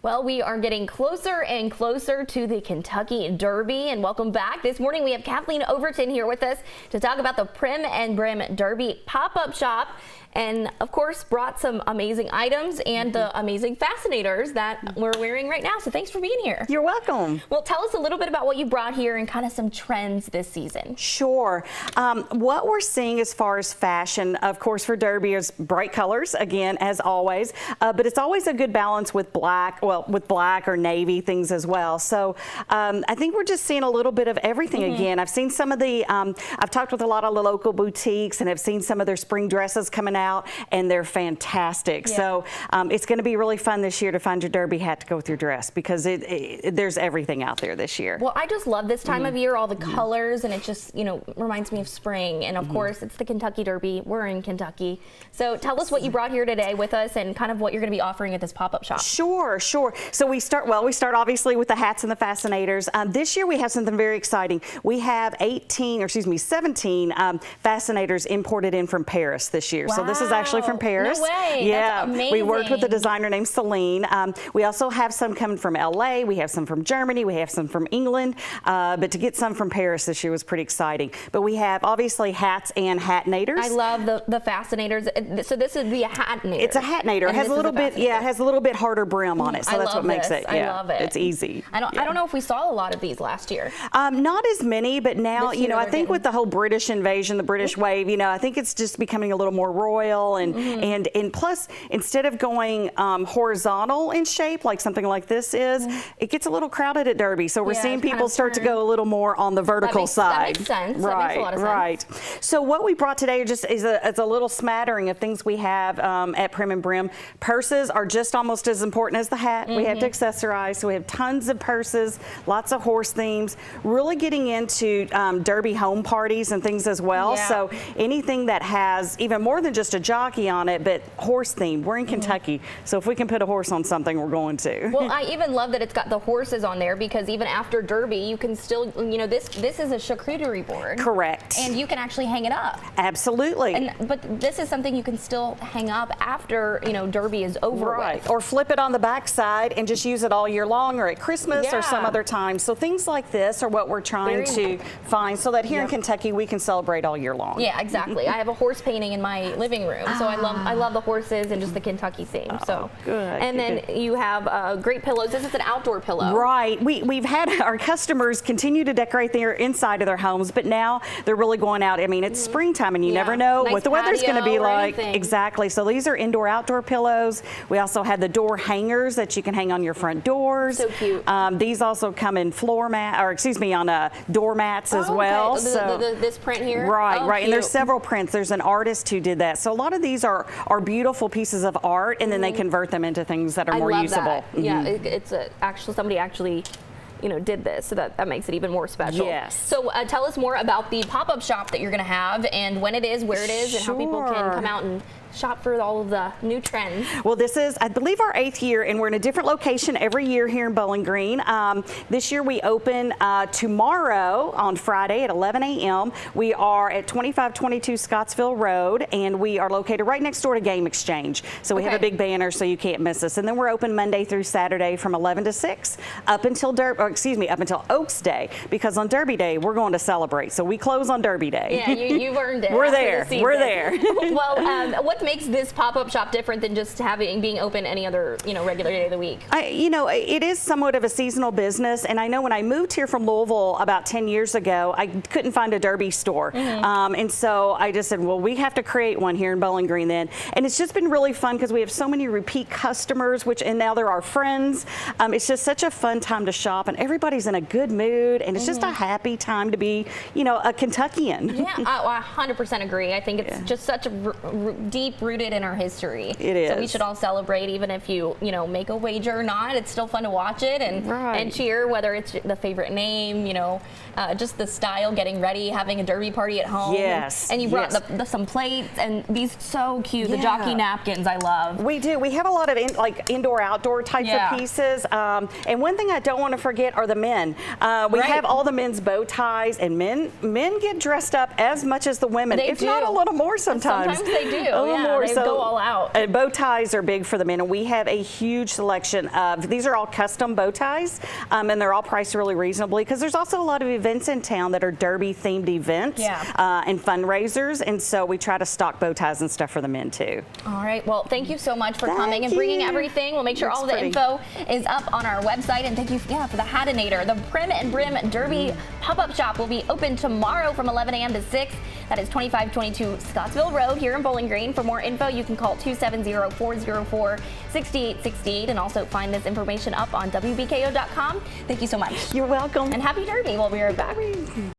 Well, we are getting closer and closer to the Kentucky Derby, and welcome back. This morning we have Kathleen Overton here with us to talk about the Prim and Brim Derby pop-up shop, and of course brought some amazing items and the amazing fascinators that we're wearing right now. So thanks for being here. You're welcome. Well, tell us a little bit about what you brought here and kind of some trends this season. Sure. What we're seeing as far as fashion, of course, for Derby is bright colors, again, as always, but it's always a good balance with black, with black or navy things as well. So I think we're just seeing a little bit of everything again. I've seen some of the, I've talked with a lot of the local boutiques and have seen some of their spring dresses coming out, and they're fantastic. Yeah. So it's going to be really fun this year to find your Derby hat to go with your dress, because there's everything out there this year. Well, I just love this time of year, all the colors, and it just, you know, reminds me of spring. And of course, it's the Kentucky Derby. We're in Kentucky. So tell us what you brought here today with us and kind of what you're going to be offering at this pop-up shop. Sure. So we start obviously with the hats and the fascinators. This year we have something very exciting. We have 17 fascinators imported in from Paris this year. Wow. So this is actually from Paris. No way. Yeah. That's amazing. We worked with a designer named Celine. We also have some coming from LA. We have some from Germany. We have some from England. But to get some from Paris this year was pretty exciting. But we have obviously hats and hatnators. I love the fascinators. So this would be a hatnator. It's a hatnator. It has a little bit, it has a little bit harder brim on it. So that's what makes it. I love it. It's easy. I don't know if we saw a lot of these last year. Not as many, but now, you know, I think with the whole British invasion, the British wave, you know, I think it's just becoming a little more royal, and plus, instead of going horizontal in shape like something like this is, it gets a little crowded at Derby. So we're seeing people start to go a little more on the vertical side. That makes sense. Right, that makes a lot of sense. Right. So what we brought today is a little smattering of things we have at Prim and Brim. Purses are just almost as important as the hat. We have to accessorize, so we have tons of purses, lots of horse themes, really getting into Derby home parties and things as well. Yeah. So anything that has even more than just a jockey on it, but horse themed. We're in Kentucky, so if we can put a horse on something, we're going to. Well, I even love that it's got the horses on there, because even after Derby, you can still, you know, this is a charcuterie board. Correct. And you can actually hang it up. Absolutely. But this is something you can still hang up after, you know, Derby is over with. Or flip it on the back side and just use it all year long, or at Christmas or some other time. So things like this are what we're trying to find, so that here in Kentucky we can celebrate all year long. Yeah, exactly. I have a horse painting in my living room, so I love the horses and just the Kentucky theme. So good. And then you have great pillows. This is an outdoor pillow. Right. We've had our customers continue to decorate their inside of their homes, but now they're really going out. I mean, it's springtime, and you never know what the weather's going to be like. Exactly. So these are indoor-outdoor pillows. We also have the door hangers that you can hang on your front doors. So cute. These also come in on door mats as well. Okay. So this print here. Right, right. Cute. And there's several prints. There's an artist who did that. So a lot of these are beautiful pieces of art, and then they convert them into things that are more usable. That. Yeah, it's somebody actually, you know, did this, so that makes it even more special. Yes. So tell us more about the pop-up shop that you're going to have, and when it is, where it is, and how people can come out and shop for all of the new trends. Well, this is, I believe, our 8th year, and we're in a different location every year here in Bowling Green. This year we open tomorrow on Friday at 11 a.m. We are at 2522 Scottsville Road, and we are located right next door to Game Exchange. So we have a big banner, so you can't miss us. And then we're open Monday through Saturday from 11 to 6 up until Oaks Day, because on Derby Day we're going to celebrate. So we close on Derby Day. Yeah, you've earned it. We're there. We're there. Well, what makes this pop-up shop different than just being open any other, you know, regular day of the week? You know, it is somewhat of a seasonal business, and I know when I moved here from Louisville about 10 years ago, I couldn't find a Derby store, and so I just said, well, we have to create one here in Bowling Green then, and it's just been really fun because we have so many repeat customers, and now they're our friends. It's just such a fun time to shop, and everybody's in a good mood, and it's just a happy time to be, you know, a Kentuckian. Yeah, I 100% agree. I think it's just such a deep-rooted in our history. It is. So we should all celebrate, even if you know, make a wager or not. It's still fun to watch it and cheer, whether it's the favorite name, you know, just the style, getting ready, having a Derby party at home. Yes. And you brought some plates, and these so cute. The jockey napkins, I love. We do. We have a lot of indoor-outdoor types of pieces. And one thing I don't want to forget are the men. We have all the men's bow ties, and men get dressed up as much as the women, if not a little more sometimes. Sometimes they do. Oh more. They go all out. Bow ties are big for the men, and we have a huge selection of, these are all custom bow ties, and they're all priced really reasonably because there's also a lot of events in town that are derby themed events and fundraisers, and so we try to stock bow ties and stuff for the men too. All right, well, thank you so much for coming and bringing everything. We'll make sure all the info is up on our website, and thank you for the Hatinator. The Prim and Brim Derby pop-up shop will be open tomorrow from 11 a.m. to 6. That is 2522 Scottsville Road here in Bowling Green. For more info, you can call 270-404-6868 and also find this information up on WBKO.com. Thank you so much. You're welcome. And happy Derby. We'll be right back.